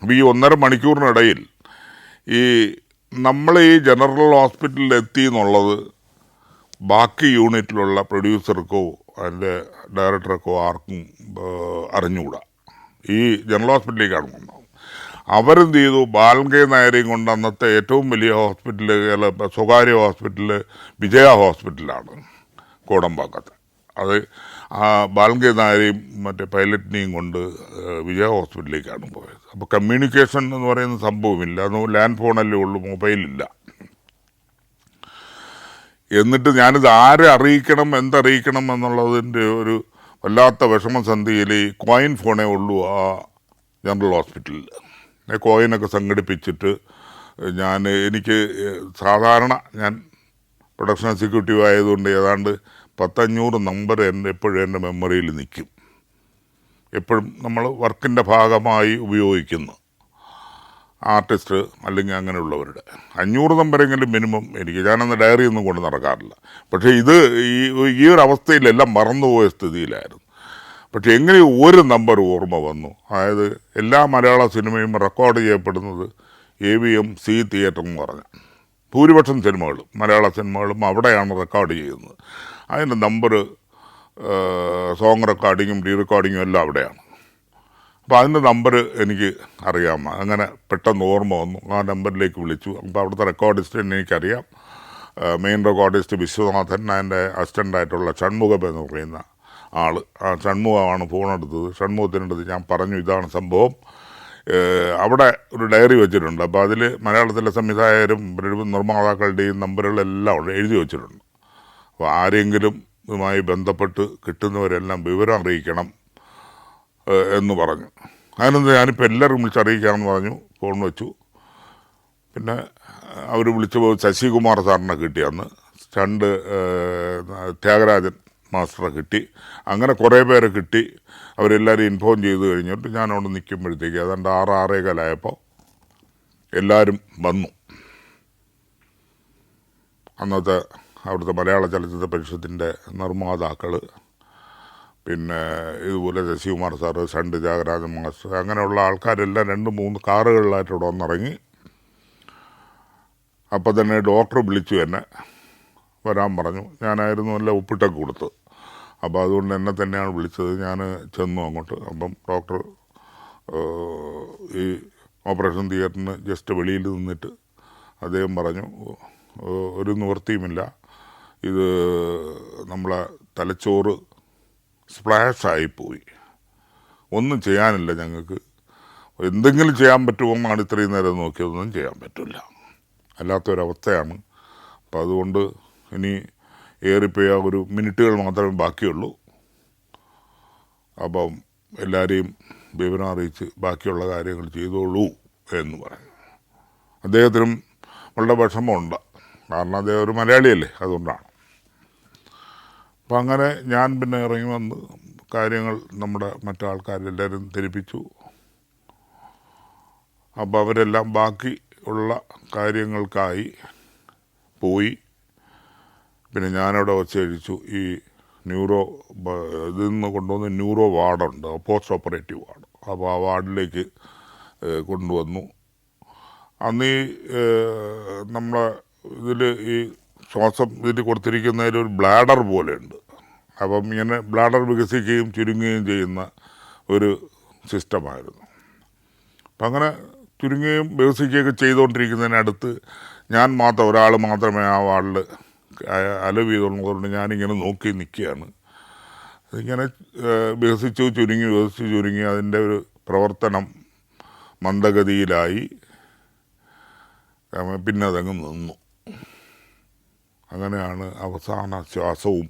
അപ്പോൾ ഈ 1.5 മണിക്കൂറിനിടയിൽ ഈ നമ്മൾ ഈ ജനറൽ ഹോസ്പിറ്റലിൽ എത്തി എന്നുള്ളത് ബാക്കി യൂണിറ്റിലുള്ള പ്രൊഡ്യൂസർക്കോ അതിൻ്റെ ഡയറക്ടർക്കോ ആർക്കും അറിഞ്ഞുകൂടാ. ഈ ജനറൽ ഹോസ്പിറ്റലിലേക്കാണ് വന്നത്. അവരെന്ത് ചെയ്തു, ബാലൻ നായരെയും കൊണ്ട് അന്നത്തെ ഏറ്റവും വലിയ ഹോസ്പിറ്റൽ, സ്വകാര്യ ഹോസ്പിറ്റൽ വിജയ ഹോസ്പിറ്റലാണ് കോടമ്പാക്കത്ത്. അത് ബാലൻ നായരെയും മറ്റേ പൈലറ്റിനെയും കൊണ്ട് വിജയ ഹോസ്പിറ്റലിലേക്കാണ് പോയത്. അപ്പോൾ കമ്മ്യൂണിക്കേഷൻ എന്ന് പറയുന്ന സംഭവമില്ല, അന്ന് ലാൻഡ് ഫോണല്ലേ ഉള്ളൂ, മൊബൈലില്ല. എന്നിട്ട് ഞാനിത് ആരെ അറിയിക്കണം, എന്തറിയിക്കണം എന്നുള്ളതിൻ്റെ ഒരു വല്ലാത്ത വിഷമസന്ധിയിൽ ഈ കോയിൻ ഫോണേ ഉള്ളൂ ആ ജനറൽ ഹോസ്പിറ്റലിൽ. കോയിനൊക്കെ സംഘടിപ്പിച്ചിട്ട് എനിക്ക് സാധാരണ ഞാൻ പ്രൊഡക്ഷൻ എക്സിക്യൂട്ടീവ് ആയതുകൊണ്ട് ഏതാണ്ട് 500 നമ്പർ എപ്പോഴും എൻ്റെ മെമ്മറിയിൽ നിൽക്കും. എപ്പോഴും നമ്മൾ വർക്കിൻ്റെ ഭാഗമായി ഉപയോഗിക്കുന്നു, ആർട്ടിസ്റ്റ് അല്ലെങ്കിൽ അങ്ങനെയുള്ളവരുടെ 500 നമ്പരെങ്കിലും മിനിമം എനിക്ക്. ഞാനന്ന് ഡയറി ഒന്നും കൊണ്ട് നടക്കാറില്ല. പക്ഷേ ഇത് ഈ ഒരു അവസ്ഥയിലെല്ലാം മറന്നുപോയ സ്ഥിതിയിലായിരുന്നു. പക്ഷെ എങ്ങനെ ഒരു നമ്പർ ഓർമ്മ വന്നു. അതായത് എല്ലാ മലയാള സിനിമയും റെക്കോർഡ് ചെയ്യപ്പെടുന്നത് AVM തിയേറ്റർ എന്ന് പറഞ്ഞ ഭൂരിപക്ഷം സിനിമകളും മലയാള സിനിമകളും അവിടെയാണ് റെക്കോർഡ് ചെയ്യുന്നത്. അതിൻ്റെ നമ്പർ, സോങ് റെക്കോർഡിങ്ങും റീ റെക്കോർഡിങ്ങും എല്ലാം അവിടെയാണ്. അപ്പോൾ അതിൻ്റെ നമ്പർ എനിക്ക് അറിയാം. അങ്ങനെ പെട്ടെന്ന് ഓർമ്മ വന്നു, ആ നമ്പറിലേക്ക് വിളിച്ചു. അപ്പോൾ അവിടുത്തെ റെക്കോർഡിസ്റ്റ് എനിക്കറിയാം. മെയിൻ റെക്കോർഡിസ്റ്റ് വിശ്വനാഥൻ, അതിൻ്റെ അസിസ്റ്റൻ്റായിട്ടുള്ള ഷൺമുഖം എന്ന് പറയുന്ന ആൾ. ആ ഷൺമുഖമാണ് ഫോണെടുത്തത്. ഷൺമുഖത്തിനടുത്ത് ഞാൻ പറഞ്ഞു ഇതാണ് സംഭവം, അവിടെ ഒരു ഡയറി വെച്ചിട്ടുണ്ട്. അപ്പോൾ അതിൽ മലയാളത്തിലെ സംവിധായകരും നിർമ്മാതാക്കളുടെയും നമ്പറുകളെല്ലാം എഴുതി വെച്ചിട്ടുണ്ട്. അപ്പോൾ ആരെങ്കിലും ഇതുമായി ബന്ധപ്പെട്ട് കിട്ടുന്നവരെല്ലാം വിവരം അറിയിക്കണം എന്ന് പറഞ്ഞു. അതിനെന്താ ഞാനിപ്പോൾ എല്ലാവരും വിളിച്ചറിയിക്കാമെന്ന് പറഞ്ഞു. ഫോൺ വെച്ചു. പിന്നെ അവർ വിളിച്ചപ്പോൾ ശശികുമാർ സാറിനെ കിട്ടി. അന്ന് ത്യാഗരാജൻ മാസ്റ്ററെ കിട്ടി. അങ്ങനെ കുറേ പേരെ കിട്ടി. അവരെല്ലാവരും ഇൻഫോം ചെയ്ത് കഴിഞ്ഞിട്ട് ഞാൻ അവിടെ നിൽക്കുമ്പോഴത്തേക്ക് ഏതാണ്ട് 6-6:15 എല്ലാവരും വന്നു. അന്നത്തെ അവിടുത്തെ മലയാള ചലച്ചിത്ര പരിഷത്തിൻ്റെ നിർമ്മാതാക്കൾ, പിന്നെ ഇതുപോലെ ശശികുമാർ സാറ്, ത്യാഗരാജൻ മാസ്റ്റർ, അങ്ങനെയുള്ള ആൾക്കാരെല്ലാം 2-3 കാറുകളിലായിട്ട് ഇവിടെ വന്നിറങ്ങി. അപ്പോൾ തന്നെ ഡോക്ടർ വിളിച്ചു എന്നെ വരാൻ പറഞ്ഞു. ഞാനായിരുന്നു എല്ലാം ഒപ്പിട്ടൊക്കെ കൊടുത്ത്. അപ്പോൾ അതുകൊണ്ട് എന്നെ തന്നെയാണ് വിളിച്ചത്. ഞാൻ ചെന്നു അങ്ങോട്ട്. അപ്പം ഡോക്ടർ ഈ ഓപ്പറേഷൻ തിയേറ്ററിന് ജസ്റ്റ് വെളിയിൽ നിന്നിട്ട് അദ്ദേഹം പറഞ്ഞു, ഒരു നിവൃത്തിയുമില്ല, ഇത് നമ്മളെ തലച്ചോറ് സ്പ്ലാഷായിപ്പോയി, ഒന്നും ചെയ്യാനില്ല, ഞങ്ങൾക്ക് എന്തെങ്കിലും ചെയ്യാൻ പറ്റുമോ എന്നാണ് ഇത്രയും നേരം നോക്കിയതൊന്നും ചെയ്യാൻ പറ്റില്ല, അല്ലാത്തൊരവസ്ഥയാണ്. അപ്പം അതുകൊണ്ട് ഇനി ഏറിപ്പോയ ഒരു മിനിറ്റുകൾ മാത്രമേ ബാക്കിയുള്ളൂ. അപ്പം എല്ലാവരെയും വിവരം അറിയിച്ച് ബാക്കിയുള്ള കാര്യങ്ങൾ ചെയ്തോളൂ എന്ന് പറഞ്ഞു. അദ്ദേഹത്തിനും വളരെ വിഷമമുണ്ട്, കാരണം അദ്ദേഹം ഒരു മലയാളിയല്ലേ, അതുകൊണ്ടാണ്. അപ്പം അങ്ങനെ ഞാൻ പിന്നെ ഇറങ്ങി വന്ന് കാര്യങ്ങൾ നമ്മുടെ മറ്റാൾക്കാരെല്ലാവരും ധരിപ്പിച്ചു. അപ്പോൾ അവരെല്ലാം ബാക്കി ഉള്ള കാര്യങ്ങൾക്കായി പോയി. പിന്നെ ഞാനവിടെ വച്ചഴിച്ചു. ഈ ഇതിൽ നിന്ന് കൊണ്ടുവന്ന് ന്യൂറോ വാർഡുണ്ട്, പോസ്റ്റ് ഓപ്പറേറ്റീവ് വാർഡ്. അപ്പോൾ ആ വാർഡിലേക്ക് കൊണ്ടുവന്നു. അന്ന് ഈ നമ്മളെ ഇതിൽ ഈ ശ്വാസം ഇതിൽ കൊടുത്തിരിക്കുന്നതിൽ ഒരു ബ്ലാഡർ പോലെയുണ്ട്. അപ്പം ഇങ്ങനെ ബ്ലാഡർ വികസിക്കുകയും ചുരുങ്ങുകയും ചെയ്യുന്ന ഒരു സിസ്റ്റമായിരുന്നു. അപ്പം അങ്ങനെ ചുരുങ്ങുകയും വികസിക്കുകയൊക്കെ ചെയ്തുകൊണ്ടിരിക്കുന്നതിനടുത്ത് ഞാൻ മാത്രം, ഒരാൾ മാത്രമേ ആ വാർഡിൽ അലവ് ചെയ്തുള്ളതുകൊണ്ട് ഞാനിങ്ങനെ നോക്കി നിൽക്കുകയാണ്. ഇങ്ങനെ വികസിച്ചു ചുരുങ്ങി അതിൻ്റെ ഒരു പ്രവർത്തനം മന്ദഗതിയിലായി. പിന്നെ അതങ്ങ് നിന്നു. അങ്ങനെയാണ് അവസാന ശ്വാസവും,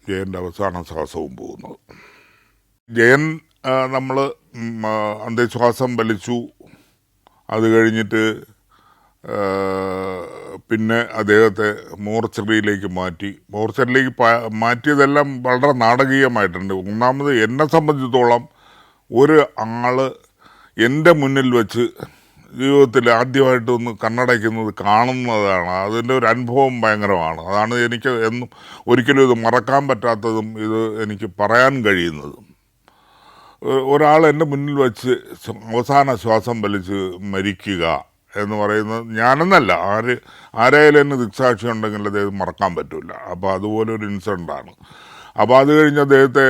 ജയൻ്റെ അവസാന ശ്വാസവും പോകുന്നത്. ജയൻ നമ്മൾ അന്ത്യശ്വാസം വലിച്ചു. അത് കഴിഞ്ഞിട്ട് പിന്നെ അദ്ദേഹത്തെ മോർച്ചറിയിലേക്ക് മാറ്റിയതെല്ലാം വളരെ നാടകീയമായിട്ടുണ്ട്. ഒന്നാമത് എന്നെ സംബന്ധിച്ചിടത്തോളം ഒരു ആൾ എൻ്റെ മുന്നിൽ വെച്ച് ജീവിതത്തിൽ ആദ്യമായിട്ടൊന്ന് കണ്ണടയ്ക്കുന്നത് കാണുന്നതാണ്, അതിൻ്റെ ഒരു അനുഭവം ഭയങ്കരമാണ്. അതാണ് എനിക്ക് ഒരിക്കലും ഇത് മറക്കാൻ പറ്റാത്തതും ഇത് എനിക്ക് പറയാൻ കഴിയുന്നതും. ഒരാൾ എൻ്റെ മുന്നിൽ വെച്ച് അവസാന ശ്വാസം വലിച്ച് മരിക്കുക എന്ന് പറയുന്നത് ഞാനെന്നല്ല, ആരായാലും എന്നെ ദിക്സാക്ഷി ഉണ്ടെങ്കിൽ അദ്ദേഹം മറക്കാൻ പറ്റില്ല. അപ്പോൾ അതുപോലെ ഒരു ഇൻസിഡൻ്റാണ്. അപ്പോൾ അത് കഴിഞ്ഞ് അദ്ദേഹത്തെ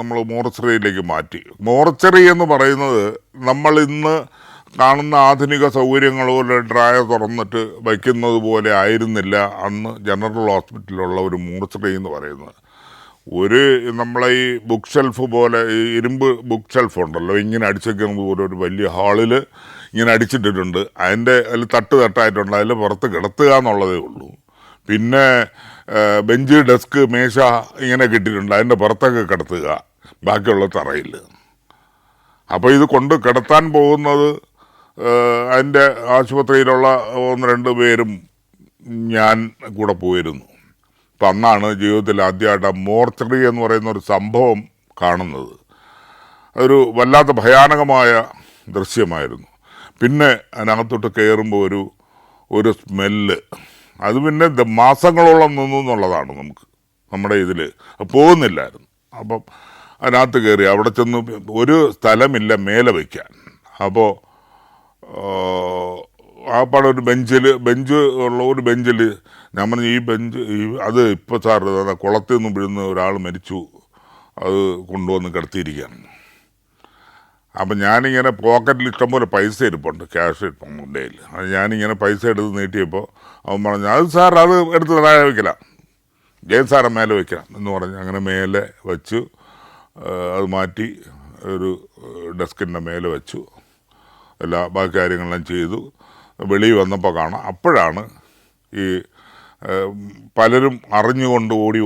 നമ്മൾ മോർച്ചറിയിലേക്ക് മാറ്റി. മോർച്ചറി എന്ന് പറയുന്നത് നമ്മൾ ഇന്ന് കാണുന്ന ആധുനിക സൗകര്യങ്ങളോ ഡ്രായർ തുറന്നിട്ട് വയ്ക്കുന്നത് പോലെ ആയിരുന്നില്ല അന്ന് ജനറൽ ഹോസ്പിറ്റലിലുള്ള ഒരു മോർച്ചറി എന്ന് പറയുന്നത്. നമ്മളെ ഈ ബുക്ക് ഷെൽഫ് പോലെ, ഈ ഇരുമ്പ് ബുക്ക് ഷെൽഫ് ഉണ്ടല്ലോ, ഇങ്ങനെ അടിച്ചേക്കുന്നത് പോലെ ഒരു വലിയ ഹാളിൽ ഇങ്ങനെ അടിച്ചിട്ടിട്ടുണ്ട്. അതിൽ തട്ടായിട്ടുണ്ട്, അതിൽ പുറത്ത് കിടത്തുക എന്നുള്ളതേ ഉള്ളൂ. പിന്നെ ബെഞ്ച്, ഡെസ്ക്, മേശ ഇങ്ങനെ കിട്ടിയിട്ടുണ്ട്, അതിൻ്റെ പുറത്തൊക്കെ കിടത്തുക, ബാക്കിയുള്ള തറയിൽ. അപ്പോൾ ഇത് കൊണ്ട് കിടത്താൻ പോകുന്നത് അതിൻ്റെ ആശുപത്രിയിലുള്ള 1-2 പേരും ഞാൻ കൂടെ പോയിരുന്നു. അപ്പം അന്നാണ് ജീവിതത്തിൽ ആദ്യമായിട്ട് മോർച്ചറി എന്ന് പറയുന്ന ഒരു സംഭവം കാണുന്നത്. അതൊരു വല്ലാത്ത ഭയാനകമായ ദൃശ്യമായിരുന്നു. പിന്നെ അതിനകത്തോട്ട് കയറുമ്പോൾ ഒരു സ്മെല്ല്, അത് പിന്നെ മാസങ്ങളോളം നിന്നു എന്നുള്ളതാണ്. നമ്മുടെ ഇതിൽ പോകുന്നില്ലായിരുന്നു. അപ്പം അതിനകത്ത് കയറി അവിടെ ചെന്ന് ഒരു സ്ഥലമില്ല മേലെ വയ്ക്കാൻ. അപ്പോൾ ആ പാടെ ഒരു ബെഞ്ച് ഉള്ള ഒരു ബെഞ്ചിൽ ഞാൻ പറഞ്ഞു, ഈ ബെഞ്ച് അത് ഇപ്പോൾ സാർ കുളത്തിൽ നിന്ന് വീഴുന്ന ഒരാൾ മരിച്ചു, അത് കൊണ്ടുവന്ന് കിടത്തിയിരിക്കുകയാണ്. അപ്പം ഞാനിങ്ങനെ പോക്കറ്റിൽ ഇഷ്ടംപോലെ പൈസ ഇരിപ്പുണ്ട്, ക്യാഷ് ഇരിപ്പുണ്ട് ഡേയിൽ. അത് ഞാനിങ്ങനെ പൈസ എടുത്ത് നീട്ടിയപ്പോൾ അവൻ പറഞ്ഞു, അത് സാർ അത് എടുത്ത് താഴെ വയ്ക്കലാം, ജയൻ സാറെ മേലെ വയ്ക്കണം എന്ന് പറഞ്ഞ് അങ്ങനെ മേലെ വച്ചു. അത് മാറ്റി ഒരു ഡെസ്കിൻ്റെ മേലെ വെച്ചു, ബാക്കി കാര്യങ്ങളെല്ലാം ചെയ്തു. വെളിയിൽ വന്നപ്പോൾ കാണാം, അപ്പോഴാണ് ഈ പലരും അറിഞ്ഞുകൊണ്ട് ഓടി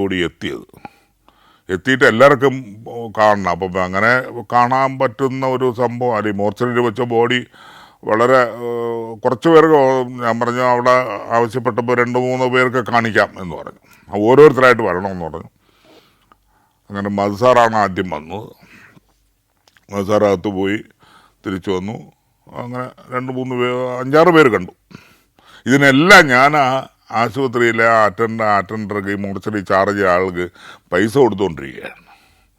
എത്തിയിട്ട് എല്ലാവർക്കും കാണണം. അപ്പം അങ്ങനെ കാണാൻ പറ്റുന്ന ഒരു സംഭവം അല്ല. മോർച്ചറിയിൽ വെച്ച ബോഡി വളരെ കുറച്ച് പേർക്ക്, ഞാൻ പറഞ്ഞു അവിടെ ആവശ്യപ്പെട്ടപ്പോൾ 2-3 പേർക്ക് കാണിക്കാം എന്ന് പറഞ്ഞു, ഓരോരുത്തരായിട്ട് വരണമെന്ന് പറഞ്ഞു. അങ്ങനെ മധുസാറാണ് ആദ്യം വന്നത്. മധുസാറകത്ത് പോയി തിരിച്ചു വന്നു. അങ്ങനെ 2-3 പേര് കണ്ടു. ഇതിനെല്ലാം ഞാൻ ആശുപത്രിയിലെ അറ്റൻഡർക്ക്, ഈ മോർച്ചറി ചാർജ് ചെയ്ത ആൾക്ക് പൈസ കൊടുത്തുകൊണ്ടിരിക്കുകയാണ്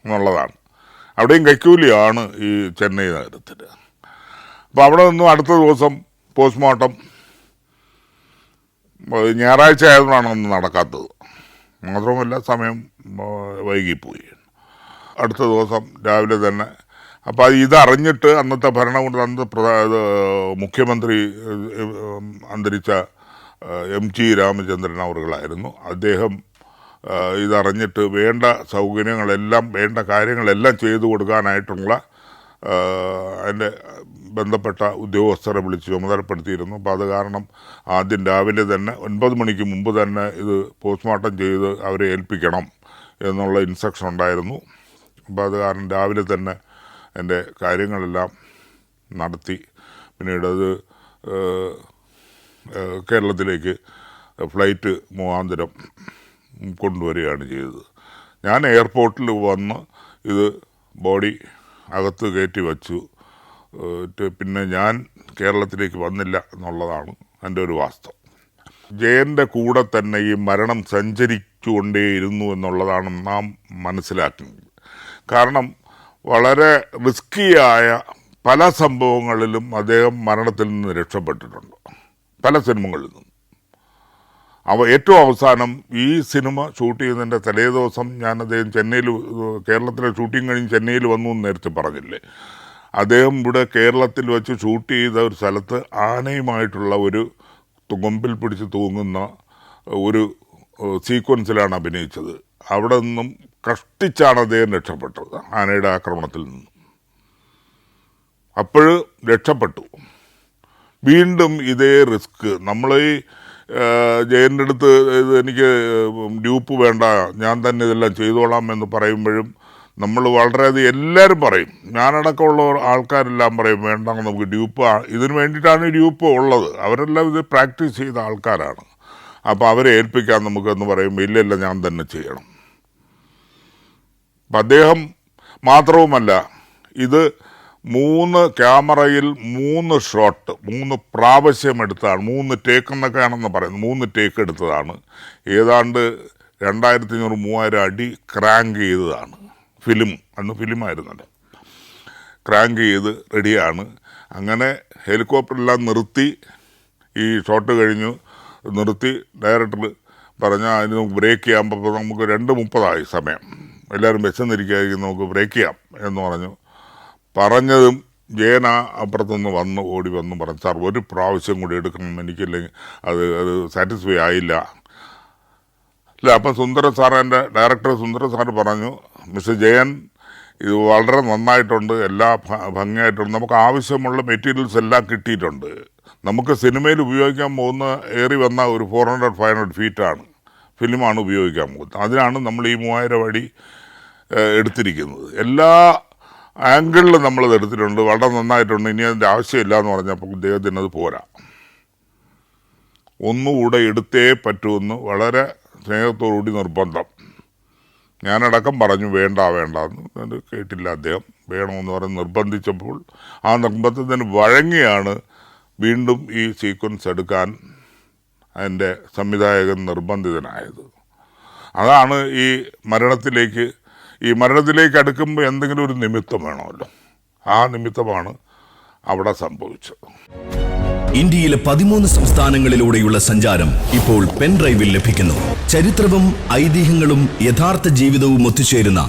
എന്നുള്ളതാണ്. അവിടെയും കൈക്കൂലിയാണ് ഈ ചെന്നൈ നഗരത്തിൽ. അപ്പോൾ അവിടെ നിന്നും അടുത്ത ദിവസം പോസ്റ്റ്മോർട്ടം ഞായറാഴ്ച ആയതുകൊണ്ടാണ് അന്ന് നടക്കാത്തത്. മാത്രമല്ല സമയം വൈകിപ്പോയി. അടുത്ത ദിവസം രാവിലെ തന്നെ. അപ്പോൾ ഇതറിഞ്ഞിട്ട് അന്നത്തെ ഭരണകൂടം, അന്നത്തെ മുഖ്യമന്ത്രി അന്തരിച്ച MG രാമചന്ദ്രൻ അവറുകളായിരുന്നു. അദ്ദേഹം ഇതറിഞ്ഞിട്ട് വേണ്ട സൗകര്യങ്ങളെല്ലാം, വേണ്ട കാര്യങ്ങളെല്ലാം ചെയ്തു കൊടുക്കാനായിട്ടുള്ള അതിൻ്റെ ബന്ധപ്പെട്ട ഉദ്യോഗസ്ഥരെ വിളിച്ച് ചുമതലപ്പെടുത്തിയിരുന്നു. അപ്പോൾ അത് കാരണം ആദ്യം രാവിലെ തന്നെ 9 മണിക്ക് മുമ്പ് തന്നെ ഇത് പോസ്റ്റ്മോർട്ടം ചെയ്ത് അവരെ ഏൽപ്പിക്കണം എന്നുള്ള ഇൻസ്ട്രക്ഷൻ ഉണ്ടായിരുന്നു. അപ്പോൾ അത് കാരണം രാവിലെ തന്നെ എൻ്റെ കാര്യങ്ങളെല്ലാം നടത്തി പിന്നീട് അത് കേരളത്തിലേക്ക് ഫ്ലൈറ്റ് മുഖാന്തരം കൊണ്ടുവരികയാണ് ചെയ്തത്. ഞാൻ എയർപോർട്ടിൽ വന്ന് ഇത് ബോഡി അകത്ത് കയറ്റി വച്ചു. പിന്നെ ഞാൻ കേരളത്തിലേക്ക് വന്നില്ല എന്നുള്ളതാണ് എൻ്റെ ഒരു വാസ്തവം. ജയൻ്റെ കൂടെ തന്നെ ഈ മരണം സഞ്ചരിച്ചുകൊണ്ടേയിരുന്നു എന്നുള്ളതാണ് നാം മനസ്സിലാക്കുന്നത്. കാരണം വളരെ റിസ്കിയായ പല സംഭവങ്ങളിലും അദ്ദേഹം മരണത്തിൽ നിന്ന് രക്ഷപ്പെട്ടിട്ടുണ്ട്, പല സിനിമകളിൽ നിന്നും. ഏറ്റവും അവസാനം ഈ സിനിമ ഷൂട്ട് ചെയ്യുന്നതിൻ്റെ തലേ ദിവസം ഞാൻ അദ്ദേഹം കേരളത്തിലെ ഷൂട്ടിങ് കഴിഞ്ഞ് ചെന്നൈയിൽ വന്നു എന്ന് നേരത്തെ പറഞ്ഞില്ലേ. അദ്ദേഹം ഇവിടെ കേരളത്തിൽ വെച്ച് ഷൂട്ട് ചെയ്ത ഒരു സ്ഥലത്ത് ആനയുമായിട്ടുള്ള ഒരു കൊമ്പിൽ പിടിച്ച് തൂങ്ങുന്ന ഒരു സീക്വൻസിലാണ് അഭിനയിച്ചത്. അവിടെ നിന്നും കഷ്ടിച്ചാണ് അദ്ദേഹം രക്ഷപ്പെട്ടത് ആനയുടെ ആക്രമണത്തിൽ നിന്നും. അപ്പോഴ് രക്ഷപ്പെട്ടു. വീണ്ടും ഇതേ റിസ്ക്. നമ്മൾ ഈ ജയൻ്റെ അടുത്ത് എനിക്ക് ഡ്യൂപ്പ് വേണ്ട, ഞാൻ തന്നെ ഇതെല്ലാം ചെയ്തോളാം എന്ന് പറയുമ്പോഴും നമ്മൾ വളരെയധികം എല്ലാവരും പറയും, ഞാനടക്കമുള്ള ആൾക്കാരെല്ലാം പറയും വേണ്ട, നമുക്ക് ഡ്യൂപ്പ്, ഇതിന് വേണ്ടിയിട്ടാണ് ഈ ഡ്യൂപ്പ് ഉള്ളത്. അവരെല്ലാം ഇത് പ്രാക്ടീസ് ചെയ്ത ആൾക്കാരാണ്. അപ്പോൾ അവരെ ഏൽപ്പിക്കാൻ നമുക്കെന്ന് പറയുമ്പോൾ ഇല്ല ഞാൻ തന്നെ ചെയ്യണം. അപ്പം അദ്ദേഹം മാത്രവുമല്ല, ഇത് 3 ക്യാമറയിൽ 3 ഷോട്ട് 3 പ്രാവശ്യം എടുത്തതാണ്. 3 ടേക്ക് എന്നൊക്കെയാണെന്ന് പറയുന്നത്. 3 ടേക്ക് എടുത്തതാണ്. ഏതാണ്ട് 2500-3000 അടി ക്രാങ്ക് ചെയ്തതാണ്. അന്ന് ഫിലിമായിരുന്നല്ലോ. ക്രാങ്ക് ചെയ്ത് റെഡിയാണ്. അങ്ങനെ ഹെലികോപ്റ്ററെല്ലാം നിർത്തി, ഈ ഷോട്ട് കഴിഞ്ഞു നിർത്തി. ഡയറക്ടർ പറഞ്ഞാൽ അതിന് നമുക്ക് ബ്രേക്ക് ചെയ്യാൻ, നമുക്ക് 2:30 സമയം, എല്ലാവരും വിശന്നിരിക്കുകയായിരിക്കും, നമുക്ക് ബ്രേക്ക് ചെയ്യാം എന്ന് പറഞ്ഞതും ജയന അപ്പുറത്തുനിന്ന് ഓടി വന്ന് പറഞ്ഞു, സാർ ഒരു പ്രാവശ്യം കൂടി എടുക്കണം, എനിക്കില്ലെങ്കിൽ അത് സാറ്റിസ്ഫൈ ആയില്ല. അല്ല, അപ്പം സുന്ദരൻ സാർ, എൻ്റെ ഡയറക്ടർ സുന്ദരൻ സാർ പറഞ്ഞു, മിസ്റ്റർ ജയൻ, ഇത് വളരെ നന്നായിട്ടുണ്ട്, എല്ലാ ഭംഗിയായിട്ടുണ്ട്, നമുക്ക് ആവശ്യമുള്ള മെറ്റീരിയൽസ് എല്ലാം കിട്ടിയിട്ടുണ്ട്. നമുക്ക് സിനിമയിൽ ഉപയോഗിക്കാൻ പോകുന്ന ഏറി വന്ന ഒരു 400-500 ഫീറ്റാണ് ഫിലിമാണ് ഉപയോഗിക്കാൻ പോകുന്നത്. അതിനാണ് നമ്മൾ ഈ 3000 അടി എടുത്തിരിക്കുന്നത്. എല്ലാ ആംഗിളിലും നമ്മളത് എടുത്തിട്ടുണ്ട്, വളരെ നന്നായിട്ടുണ്ട്, ഇനി അതിൻ്റെ ആവശ്യമില്ല എന്ന് പറഞ്ഞപ്പോൾ അദ്ദേഹത്തിന് അത് പോരാ, ഒന്നുകൂടെ എടുത്തേ പറ്റുമെന്ന് വളരെ സ്നേഹത്തോടുകൂടി നിർബന്ധം. ഞാനടക്കം പറഞ്ഞു വേണ്ട എന്ന്. അത് കേട്ടില്ല അദ്ദേഹം, വേണമെന്ന് പറഞ്ഞ് നിർബന്ധിച്ചപ്പോൾ ആ നിർബന്ധത്തിന് വഴങ്ങിയാണ് വീണ്ടും ഈ സീക്വൻസ് എടുക്കാൻ അതിൻ്റെ സംവിധായകൻ നിർബന്ധിതനായത്. അതാണ് ഈ മരണത്തിലേക്ക് അടുക്കുമ്പോൾ എന്തെങ്കിലും ഒരു നിമിത്തം വേണമല്ലോ, ആ നിമിത്തമാണ് അവിടെ സംഭവിച്ചത്. ഇന്ത്യയിലെ 13 സംസ്ഥാനങ്ങളിലൂടെയുള്ള സഞ്ചാരം ഇപ്പോൾ പെൻഡ്രൈവിൽ ലഭിക്കുന്നു. ചരിത്രവും ഐതിഹ്യങ്ങളും യഥാർത്ഥ ജീവിതവും ഒത്തുചേരുന്ന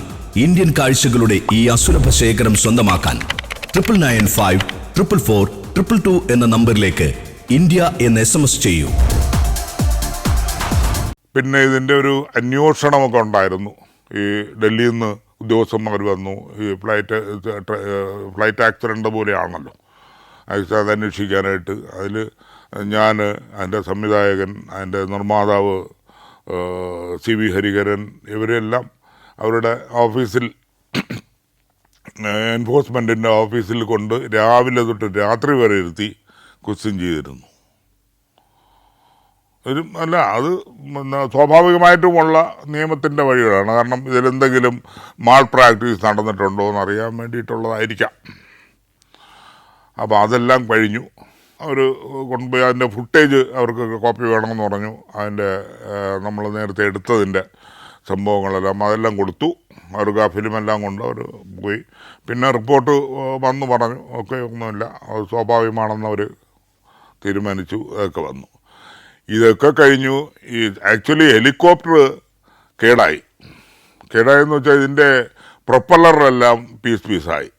ഇന്ത്യൻ കാഴ്ചകളുടെ ഈ അസുലഭ ശേഖരം സ്വന്തമാക്കാൻ 99544422 എന്ന നമ്പറിലേക്ക് ഇന്ത്യ എന്ന് SMS ചെയ്യൂ. പിന്നെ ഇതിൻ്റെ ഒരു അന്വേഷണമൊക്കെ ഉണ്ടായിരുന്നു. ഈ ഡൽഹിയിൽ നിന്ന് ഉദ്യോഗസ്ഥന്മാർ വന്നു. ഈ ഫ്ലൈറ്റ് ആക്സിഡൻ്റ് പോലെയാണല്ലോ, അത് അന്വേഷിക്കാനായിട്ട്. അതിൽ ഞാൻ, അതിൻ്റെ സംവിധായകൻ, അതിൻ്റെ നിർമ്മാതാവ് CV ഹരിഹരൻ, ഇവരെല്ലാം അവരുടെ ഓഫീസിൽ, എൻഫോഴ്സ്മെൻറ്റിൻ്റെ ഓഫീസിൽ കൊണ്ട് രാവിലെ തൊട്ട് രാത്രി വരെ ഇരുത്തി ക്വസ്റ്റ്യൻ ചെയ്തിരുന്നു. അല്ല, അത് സ്വാഭാവികമായിട്ടുമുള്ള നിയമത്തിൻ്റെ വഴികളാണ്. കാരണം ഇതിലെന്തെങ്കിലും മാൾ പ്രാക്ടീസ് നടന്നിട്ടുണ്ടോ എന്ന് അറിയാൻ വേണ്ടിയിട്ടുള്ളതായിരിക്കാം. അപ്പോൾ അതെല്ലാം കഴിഞ്ഞു. അവർ കൊണ്ടുപോയി അതിൻ്റെ ഫുട്ടേജ് അവർക്ക് കോപ്പി വേണമെന്ന് പറഞ്ഞു. അതിൻ്റെ നമ്മൾ നേരത്തെ എടുത്തതിൻ്റെ സംഭവങ്ങളെല്ലാം അതെല്ലാം കൊടുത്തു. അവർക്ക് ആ ഫിലിമെല്ലാം കൊണ്ട് അവർ പോയി. പിന്നെ റിപ്പോർട്ട് വന്നു പറഞ്ഞു, ഒക്കെ ഒന്നുമില്ല, അത് സ്വാഭാവികമാണെന്ന് അവർ തീരുമാനിച്ചു. അതൊക്കെ വന്നു. ഇതൊക്കെ കഴിഞ്ഞു. ഈ ആക്ച്വലി ഹെലികോപ്റ്റർ കേടായെന്ന് വെച്ചാൽ ഇതിൻ്റെ പ്രൊപ്പല്ലറെല്ലാം പീസായി.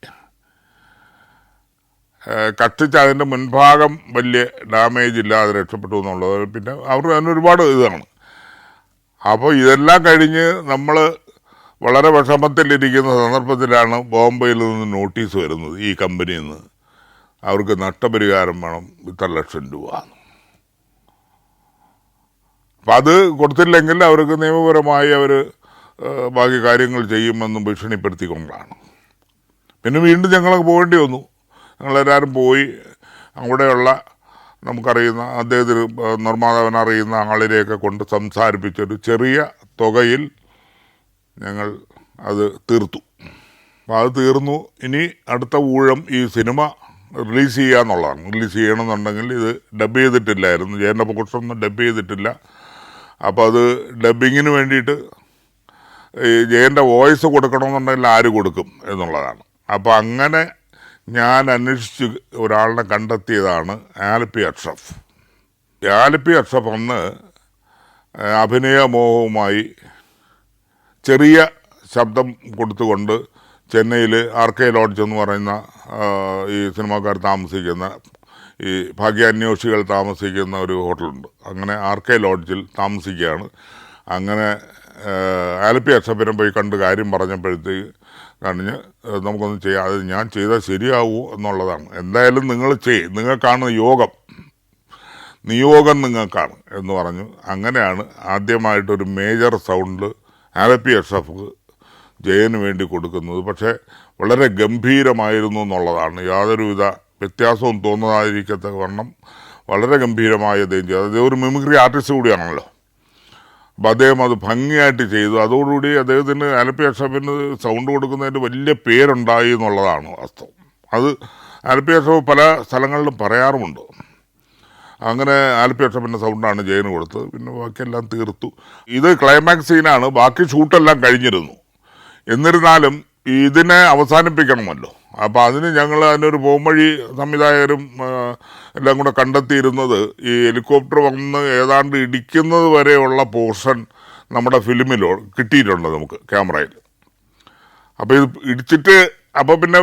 കത്തിച്ച് അതിൻ്റെ മുൻഭാഗം വലിയ ഡാമേജ് ഇല്ലാതെ രക്ഷപ്പെട്ടു എന്നുള്ളത്. പിന്നെ അവർ തന്നെ ഒരുപാട് ഇതാണ്. അപ്പോൾ ഇതെല്ലാം കഴിഞ്ഞ് നമ്മൾ വളരെ വിഷമത്തിലിരിക്കുന്ന സന്ദർഭത്തിലാണ് ബോംബെയിൽ നിന്ന് നോട്ടീസ് വരുന്നത്, ഈ കമ്പനിയിൽ നിന്ന് അവർക്ക് നഷ്ടപരിഹാരം വേണം ഇത്ര ലക്ഷം രൂപ. അപ്പം അത് കൊടുത്തില്ലെങ്കിൽ അവർക്ക് നിയമപരമായി ബാക്കി കാര്യങ്ങൾ ചെയ്യുമെന്നും ഭീഷണിപ്പെടുത്തിക്കൊണ്ടാണ്. പിന്നെ വീണ്ടും ഞങ്ങൾക്ക് പോകേണ്ടി വന്നു. ഞങ്ങളെല്ലാവരും പോയി അവിടെയുള്ള നമുക്കറിയുന്ന അദ്ദേഹത്തിന് നിർമ്മാതാവിനറിയുന്ന ആളിനെയൊക്കെ കൊണ്ട് സംസാരിപ്പിച്ചൊരു ചെറിയ തുകയിൽ ഞങ്ങൾ അത് തീർത്തു. അപ്പോൾ അത് തീർന്നു. ഇനി അടുത്ത ഊഴം ഈ സിനിമ റിലീസ് ചെയ്യാന്നുള്ളതാണ്. റിലീസ് ചെയ്യണമെന്നുണ്ടെങ്കിൽ ഇത് ഡബ് ചെയ്തിട്ടില്ലായിരുന്നു, ജയൻ്റെ പൊക്കോട്ടൊന്നും ഡബ് ചെയ്തിട്ടില്ല. അപ്പോൾ അത് ഡബിങ്ങിന് വേണ്ടിയിട്ട് ഈ ജയൻ്റെ വോയിസ് കൊടുക്കണമെന്നുണ്ടെങ്കിൽ ആര് കൊടുക്കും എന്നുള്ളതാണ്. അപ്പോൾ അങ്ങനെ ഞാൻ അന്വേഷിച്ച് ഒരാളിനെ കണ്ടെത്തിയതാണ് ആലപ്പി അഷ്റഫ്. ആലപ്പി അഷ്റഫ് അന്ന് അഭിനയമോഹവുമായി ചെറിയ ശബ്ദം കൊടുത്തുകൊണ്ട് ചെന്നൈയിൽ RK ലോഡ്ജ് എന്ന് പറയുന്ന ഈ സിനിമാക്കാർ താമസിക്കുന്ന, ഈ ഭാഗ്യാന്വേഷികൾ താമസിക്കുന്ന ഒരു ഹോട്ടലുണ്ട്. അങ്ങനെ RK ലോഡ്ജിൽ താമസിക്കുകയാണ്. അങ്ങനെ ആലപ്പി അഷ്റഫിനെ പോയി കണ്ട് കാര്യം പറഞ്ഞപ്പോഴത്തേക്ക് കഴിഞ്ഞ് നമുക്കൊന്നും ചെയ്യാം, അത് ഞാൻ ചെയ്താൽ ശരിയാവൂ എന്നുള്ളതാണ്. എന്തായാലും നിങ്ങൾ നിങ്ങൾക്കാണ് നിയോഗം നിങ്ങൾക്കാണ് എന്ന് പറഞ്ഞു. അങ്ങനെയാണ് ആദ്യമായിട്ടൊരു മേജർ സൗണ്ട് ആലപ്പി അഷ്റഫ് ജയന് വേണ്ടി കൊടുക്കുന്നത്. പക്ഷേ വളരെ ഗംഭീരമായിരുന്നു എന്നുള്ളതാണ്, യാതൊരുവിധ വ്യത്യാസവും തോന്നാതിരിക്കത്ത വണ്ണം വളരെ ഗംഭീരമായി അദ്ദേഹം ചെയ്തു. അദ്ദേഹം ഒരു മിമിക്രി ആർട്ടിസ്റ്റ് കൂടിയാണല്ലോ. അപ്പം അദ്ദേഹം അത് ഭംഗിയായിട്ട് ചെയ്തു. അതോടുകൂടി അദ്ദേഹത്തിന് ആലപ്പി അഷ്റഫിന് സൗണ്ട് കൊടുക്കുന്നതിന് വലിയ പേരുണ്ടായി എന്നുള്ളതാണ് വാസ്തവം. അത് ആലപ്പി അഷ്റഫ് പല സ്ഥലങ്ങളിലും പറയാറുമുണ്ട്. അങ്ങനെ ആലപ്പി അഷ്റഫിൻ്റെ സൗണ്ടാണ് ജയന് കൊടുത്തത്. പിന്നെ ബാക്കിയെല്ലാം തീർത്തു. ഇത് ക്ലൈമാക്സ് സീനാണ്, ബാക്കി ഷൂട്ടെല്ലാം കഴിഞ്ഞിരുന്നു. എന്നിരുന്നാലും ഇതിനെ അവസാനിപ്പിക്കണമല്ലോ. അപ്പോൾ അതിന് ഞങ്ങൾ അതിനൊരു പോംവഴി സംവിധായകരും എല്ലാം കൂടെ കണ്ടെത്തിയിരുന്നത് ഈ ഹെലികോപ്റ്റർ വന്ന് ഏതാണ്ട് ഇടിക്കുന്നത് വരെയുള്ള പോർഷൻ നമ്മുടെ ഫിലിമിലോ കിട്ടിയിട്ടുണ്ട് നമുക്ക് ക്യാമറയിൽ. അപ്പോൾ ഇത് ഇടിച്ചിട്ട് അപ്പോൾ പിന്നെ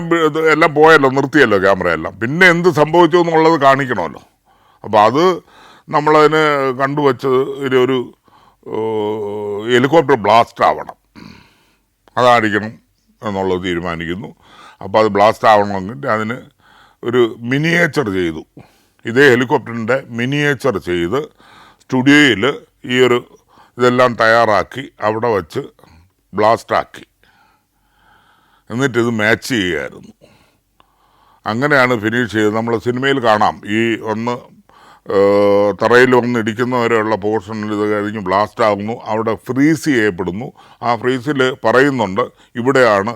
എല്ലാം പോയല്ലോ, നിർത്തിയല്ലോ ക്യാമറയെല്ലാം. പിന്നെ എന്ത് സംഭവിച്ചു എന്നുള്ളത് കാണിക്കണമല്ലോ. അപ്പോൾ അത് നമ്മളതിന് കണ്ടുവച്ചത് ഒരു ഹെലികോപ്റ്റർ ബ്ലാസ്റ്റ് ആവണം, അതായിരിക്കണം എന്നുള്ളത് തീരുമാനിക്കുന്നു. അപ്പോൾ അത് ബ്ലാസ്റ്റ് ആവണമെങ്കിൽ അതിന് ഒരു മിനിയേച്ചർ ചെയ്തു. ഇതേ ഹെലികോപ്റ്ററിൻ്റെ മിനിയേച്ചർ ചെയ്ത് സ്റ്റുഡിയോയിൽ ഇതെല്ലാം തയ്യാറാക്കി അവിടെ വച്ച് ബ്ലാസ്റ്റാക്കി. എന്നിട്ടിത് മാച്ച് ചെയ്യുകയായിരുന്നു. അങ്ങനെയാണ് ഫിനിഷ് ചെയ്തത്. നമ്മൾ സിനിമയിൽ കാണാം, ഈ തറയിൽ വന്ന് ഇടിക്കുന്നവരെയുള്ള പോർഷനിൽ ഇത് കഴിഞ്ഞ് ബ്ലാസ്റ്റ് ആകുന്നു, അവിടെ ഫ്രീസ് ചെയ്യപ്പെടുന്നു. ആ ഫ്രീസിൽ പറയുന്നുണ്ട് ഇവിടെയാണ്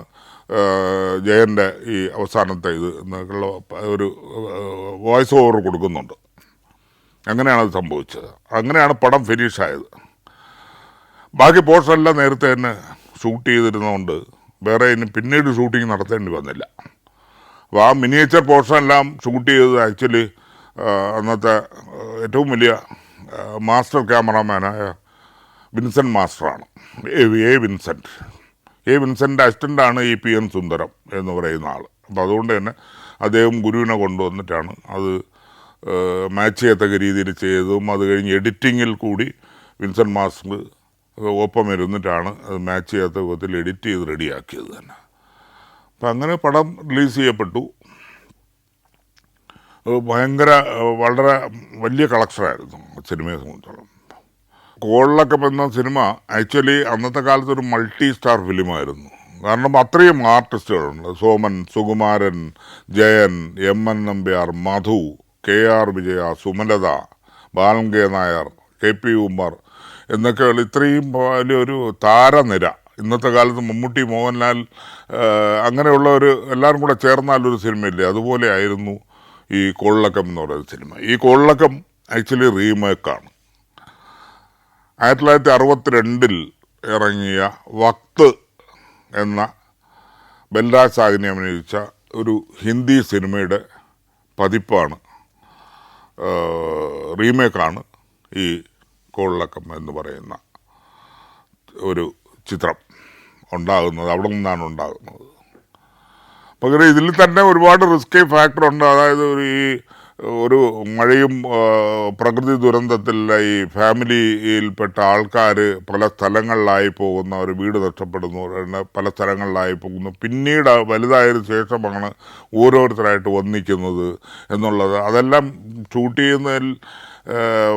ജയൻ്റെ ഈ അവസാനത്തെ ഇത് എന്നൊക്കെയുള്ള ഒരു വോയിസ് ഓവർ കൊടുക്കുന്നുണ്ട്. അങ്ങനെയാണത് സംഭവിച്ചത്. അങ്ങനെയാണ് പടം ഫിനിഷായത്. ബാക്കി പോർഷനെല്ലാം നേരത്തെ തന്നെ ഷൂട്ട് ചെയ്തിരുന്നതുകൊണ്ട് വേറെ ഇനി പിന്നീട് ഷൂട്ടിങ് നടത്തേണ്ടി വന്നില്ല. അപ്പോൾ ആ മിനിയേച്ചർ പോർഷനെല്ലാം ഷൂട്ട് ചെയ്തത് ആക്ച്വലി അന്നത്തെ ഏറ്റവും വലിയ മാസ്റ്റർ ക്യാമറാമാനായ വിൻസെൻ്റ് മാസ്റ്ററാണ്. വിൻസെൻ്റ് അസിസ്റ്റൻ്റാണ് ഈ PN സുന്ദരം എന്ന് പറയുന്ന ആൾ. അപ്പോൾ അതുകൊണ്ട് തന്നെ അദ്ദേഹം ഗുരുവിനെ കൊണ്ടുവന്നിട്ടാണ് അത് മാച്ച് ചെയ്യത്തക്ക രീതിയിൽ ചെയ്തതും. അത് കഴിഞ്ഞ് എഡിറ്റിങ്ങിൽ കൂടി വിൻസെൻ്റ് മാസ്റ്റർ ഒപ്പം ഇരുന്നിട്ടാണ് അത് മാച്ച് ചെയ്യാത്ത വിധത്തിൽ എഡിറ്റ് ചെയ്ത് റെഡിയാക്കിയത് തന്നെ. അപ്പം അങ്ങനെ പടം റിലീസ് ചെയ്യപ്പെട്ടു. വളരെ വലിയ കളക്ഷനായിരുന്നു സിനിമയെ സംബന്ധിച്ചോളം. കോളിളക്കം എന്ന സിനിമ ആക്ച്വലി അന്നത്തെ കാലത്ത് ഒരു മൾട്ടി സ്റ്റാർ ഫിലിമായിരുന്നു. കാരണം അത്രയും ആർട്ടിസ്റ്റുകളുണ്ട്. സോമൻ, സുകുമാരൻ, ജയൻ, MN നമ്പ്യാർ, മധു, KR വിജയ, സുമലത, ബാലൻ K നായർ, KP ഉമ്മർ എന്നൊക്കെയുള്ള ഇത്രയും വലിയൊരു താരനിര. ഇന്നത്തെ കാലത്ത് മമ്മൂട്ടി, മോഹൻലാൽ അങ്ങനെയുള്ള എല്ലാവരും കൂടെ ചേർന്നാലൊരു സിനിമയില്ലേ, അതുപോലെ ആയിരുന്നു ഈ കോളിളക്കം എന്ന് പറയുന്ന സിനിമ. ഈ കോളിളക്കം ആക്ച്വലി റീമേക്കാണ്. 1962 ഇറങ്ങിയ വക്ത് എന്ന ബൽരാജ് സാഹിനി അഭിനയിച്ച ഒരു ഹിന്ദി സിനിമയുടെ പതിപ്പാണ്, റീമേക്കാണ് ഈ കോളിളക്കം എന്ന് പറയുന്ന ഒരു ചിത്രം ഉണ്ടാകുന്നത്. അവിടെ നിന്നാണ് ഉണ്ടാകുന്നത്. പകരം ഇതിൽ തന്നെ ഒരുപാട് റിസ്കി ഫാക്ടറുണ്ട്. അതായത് ഒരു മഴയും പ്രകൃതി ദുരന്തത്തിലെ ഈ ഫാമിലിയിൽപ്പെട്ട ആൾക്കാർ പല സ്ഥലങ്ങളിലായി പോകുന്ന, ഒരു വീട് നഷ്ടപ്പെടുന്നു, പല സ്ഥലങ്ങളിലായി പോകുന്നു. പിന്നീട് വലുതായതിനു ശേഷമാണ് ഓരോരുത്തരായിട്ട് ഒന്നിക്കുന്നത് എന്നുള്ളത്. അതെല്ലാം ഷൂട്ട് ചെയ്യുന്നതിൽ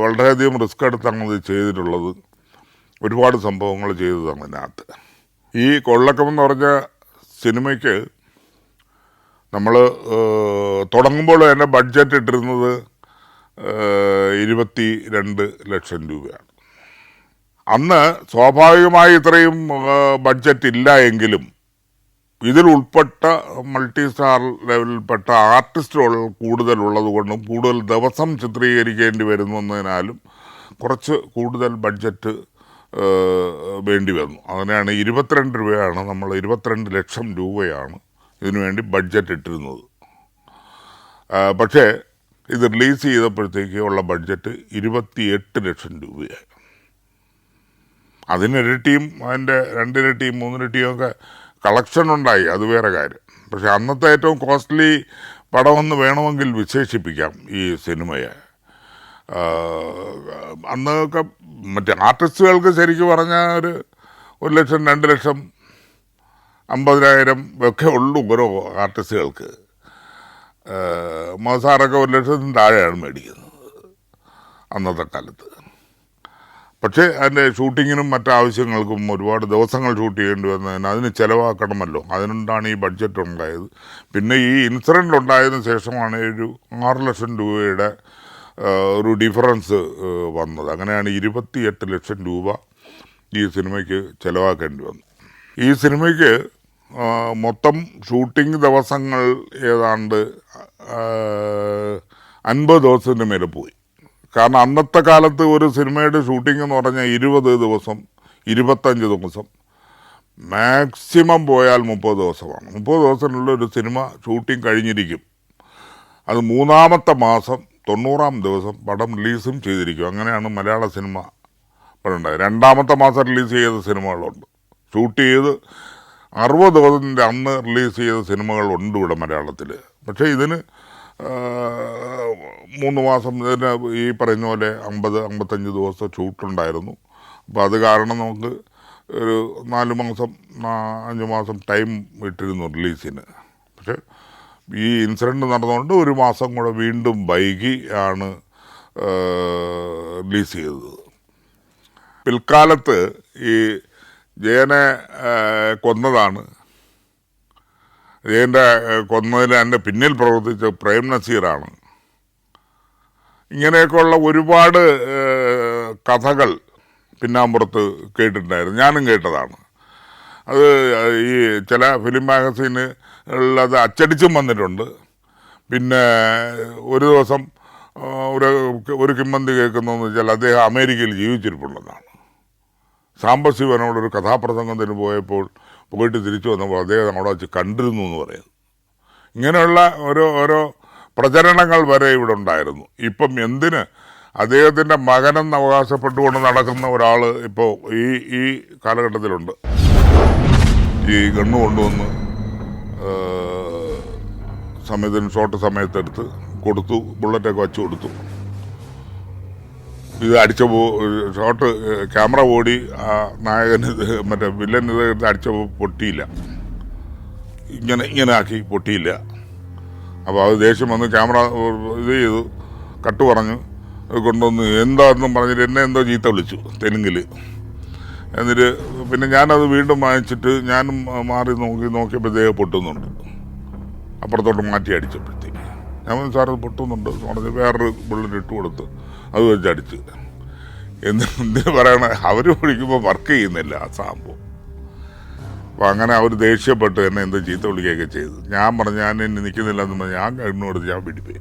വളരെയധികം റിസ്ക് എടുത്താണ് ഇത് ചെയ്തിട്ടുള്ളത്. ഒരുപാട് സംഭവങ്ങൾ ചെയ്തതാണ് ഇതിനകത്ത്. ഈ കൊള്ളക്കം എന്ന് പറഞ്ഞ സിനിമയ്ക്ക് നമ്മൾ തുടങ്ങുമ്പോൾ തന്നെ ബഡ്ജറ്റ് ഇട്ടിരുന്നത് 22 ലക്ഷം രൂപയാണ്. അന്ന് സ്വാഭാവികമായി ഇത്രയും ബഡ്ജറ്റ് ഇല്ല എങ്കിലും ഇതിൽ ഉൾപ്പെട്ട മൾട്ടി സ്റ്റാർ ലെവലിൽപ്പെട്ട ആർട്ടിസ്റ്റുകൾ കൂടുതലുള്ളത് കൊണ്ടും കൂടുതൽ ദിവസം ചിത്രീകരിക്കേണ്ടി വരുന്നതിനാലും കുറച്ച് കൂടുതൽ ബഡ്ജറ്റ് വേണ്ടി വന്നു. അങ്ങനെയാണ് 22 രൂപയാണ്, നമ്മൾ 22 ലക്ഷം രൂപയാണ് ഇതിനു വേണ്ടി ബഡ്ജറ്റ് ഇട്ടിരുന്നത്. പക്ഷേ ഇത് റിലീസ് ചെയ്തപ്പോഴത്തേക്ക് ഉള്ള ബഡ്ജറ്റ് 28 ലക്ഷം രൂപയായി. അതിനിരട്ടിയും അതിൻ്റെ 2 ഇരട്ടിയും 3 ഇരട്ടിയും ഒക്കെ കളക്ഷൻ ഉണ്ടായി, അത് വേറെ കാര്യം. പക്ഷെ അന്നത്തെ ഏറ്റവും കോസ്റ്റ്ലി പടമെന്ന് വേണമെങ്കിൽ വിശേഷിപ്പിക്കാം ഈ സിനിമയെ. അന്നൊക്കെ മറ്റേ ആർട്ടിസ്റ്റുകൾക്ക് ശരിക്കും പറഞ്ഞാൽ 1 ലക്ഷം 2 ലക്ഷം 50,000 ഒക്കെ ഉള്ളൂ ഓരോ ആർട്ടിസ്റ്റുകൾക്ക്. മസാറൊക്കെ 1 ലക്ഷത്തിന് താഴെയാണ് മേടിക്കുന്നത് അന്നത്തെ കാലത്ത്. പക്ഷേ അതിൻ്റെ ഷൂട്ടിങ്ങിനും മറ്റാവശ്യങ്ങൾക്കും ഒരുപാട് ദിവസങ്ങൾ ഷൂട്ട് ചെയ്യേണ്ടി വന്നതിന് അതിന് ചിലവാക്കണമല്ലോ, അതിനുകൊണ്ടാണ് ഈ ബഡ്ജറ്റ് ഉണ്ടായത്. പിന്നെ ഈ ഇൻസിഡൻ്റ് ഉണ്ടായതിനു ശേഷമാണ് ഒരു 6 ലക്ഷം രൂപയുടെ ഒരു ഡിഫറൻസ് വന്നത്. അങ്ങനെയാണ് 28 ലക്ഷം രൂപ ഈ സിനിമയ്ക്ക് ചിലവാക്കേണ്ടി വന്നു. ഈ സിനിമയ്ക്ക് മൊത്തം ഷൂട്ടിംഗ് ദിവസങ്ങൾ ഏതാണ്ട് 50 ദിവസത്തിന് മേലെ പോയി. കാരണം അന്നത്തെ കാലത്ത് ഒരു സിനിമയുടെ ഷൂട്ടിംഗ് എന്ന് പറഞ്ഞാൽ 20 ദിവസം 25 ദിവസം മാക്സിമം പോയാൽ 30 ദിവസമാണ്. 30 ദിവസത്തിനുള്ള ഒരു സിനിമ ഷൂട്ടിംഗ് കഴിഞ്ഞിരിക്കും. അത് 3-ാമത്തെ മാസം 90-ാം ദിവസം പടം റിലീസും ചെയ്തിരിക്കും. അങ്ങനെയാണ് മലയാള സിനിമ പടുണ്ടായത്. 2-ാമത്തെ മാസം റിലീസ് ചെയ്ത സിനിമകളുണ്ട്. ഷൂട്ട് ചെയ്ത് 60 ദിവസത്തിൻ്റെ അന്ന് റിലീസ് ചെയ്ത സിനിമകളുണ്ട് ഇവിടെ മലയാളത്തിൽ. പക്ഷേ ഇതിന് 3 മാസം, ഇതിന് ഈ പറയുന്ന പോലെ 50-55 ദിവസം ഷൂട്ടുണ്ടായിരുന്നു. അപ്പോൾ അത് കാരണം നമുക്ക് ഒരു 4 മാസം 5 മാസം ടൈം ഇട്ടിരുന്നു റിലീസിന്. പക്ഷെ ഈ ഇൻസിഡൻറ്റ് നടന്നുകൊണ്ട് 1 മാസം കൂടെ വീണ്ടും വൈകി ആണ് റിലീസ് ചെയ്തത്. പിൽക്കാലത്ത് ഈ ജയനെ കൊന്നതാണ്, ജയൻ്റെ കൊന്നതിൽ എൻ്റെ പിന്നിൽ പ്രവർത്തിച്ച പ്രേം നസീറാണ്. ഇങ്ങനെയൊക്കെയുള്ള ഒരുപാട് കഥകൾ പിന്നാമ്പുറത്ത് കേട്ടിട്ടുണ്ടായിരുന്നു. ഞാനും കേട്ടതാണ്. അത് ഈ ചില ഫിലിം മാഗസീനുകളിൽ അത് അച്ചടിച്ചും വന്നിട്ടുണ്ട്. പിന്നെ ഒരു ദിവസം ഒരു കിംവന്തി കേൾക്കുന്നതെന്ന് വെച്ചാൽ അദ്ദേഹം അമേരിക്കയിൽ ജീവിച്ചിരിപ്പുണ്ടെന്നാണ്. സാംബശിവനോടൊരു കഥാപ്രസംഗത്തിന് പോയിട്ട് തിരിച്ചു വന്നപ്പോൾ അദ്ദേഹം അവിടെ വെച്ച് കണ്ടിരുന്നു എന്ന് പറയുന്നു. ഇങ്ങനെയുള്ള ഓരോ പ്രചരണങ്ങൾ വരെ ഇവിടെ ഉണ്ടായിരുന്നു. ഇപ്പം എന്തിന് അദ്ദേഹത്തിൻ്റെ മകനെന്ന് അവകാശപ്പെട്ടുകൊണ്ട് നടക്കുന്ന ഒരാൾ ഇപ്പോൾ ഈ കാലഘട്ടത്തിലുണ്ട്. ഈ ഗണ്ണ് കൊണ്ടുവന്ന് സമയത്തിന് ഷോർട്ട് സമയത്തെടുത്ത് കൊടുത്തു, ബുള്ളറ്റൊക്കെ വച്ച് കൊടുത്തു. ഇത് ഷോട്ട് ക്യാമറ ഓടി നായകന് മറ്റേ വില്ലൻ ഇത് അടിച്ചപ്പോൾ പൊട്ടിയില്ല, ഇങ്ങനെ ആക്കി പൊട്ടിയില്ല. അപ്പോൾ അത് ദേഷ്യം വന്ന് ക്യാമറ ഇത് ചെയ്തു, കട്ട് പറഞ്ഞു കൊണ്ടുവന്ന് എന്താണെന്നും പറഞ്ഞിട്ട് എന്നെ എന്തോ ചീത്ത വിളിച്ചു തെലുങ്കിൽ. എന്നിട്ട് പിന്നെ ഞാനത് വീണ്ടും വാങ്ങിച്ചിട്ട് ഞാനും മാറി നോക്കിയപ്പോൾ ഇദ്ദേഹം പൊട്ടുന്നുണ്ട്. അപ്പുറത്തോട്ട് മാറ്റി അടിച്ചപ്പോഴത്തേക്ക് ഞാൻ സാറ് പൊട്ടുന്നുണ്ട് പറഞ്ഞ് വേറൊരു ബുള്ളറ്റ് ഇട്ട് കൊടുത്ത് അത് വെച്ചടിച്ച്. എന്തിനു പറയണേ, അവർ വിളിക്കുമ്പോൾ വർക്ക് ചെയ്യുന്നില്ല ആ സംഭവം. അപ്പോൾ അങ്ങനെ അവർ ദേഷ്യപ്പെട്ട് എന്നെ എന്തോ ചീത്ത വിളിക്കുകയൊക്കെ ചെയ്തു. ഞാൻ പറഞ്ഞു ഞാൻ ഇനി നിൽക്കുന്നില്ല എന്ന് പറഞ്ഞ് ഞാൻ കണ്ണു കൊടുത്ത് ഞാൻ പിടിപ്പോയി.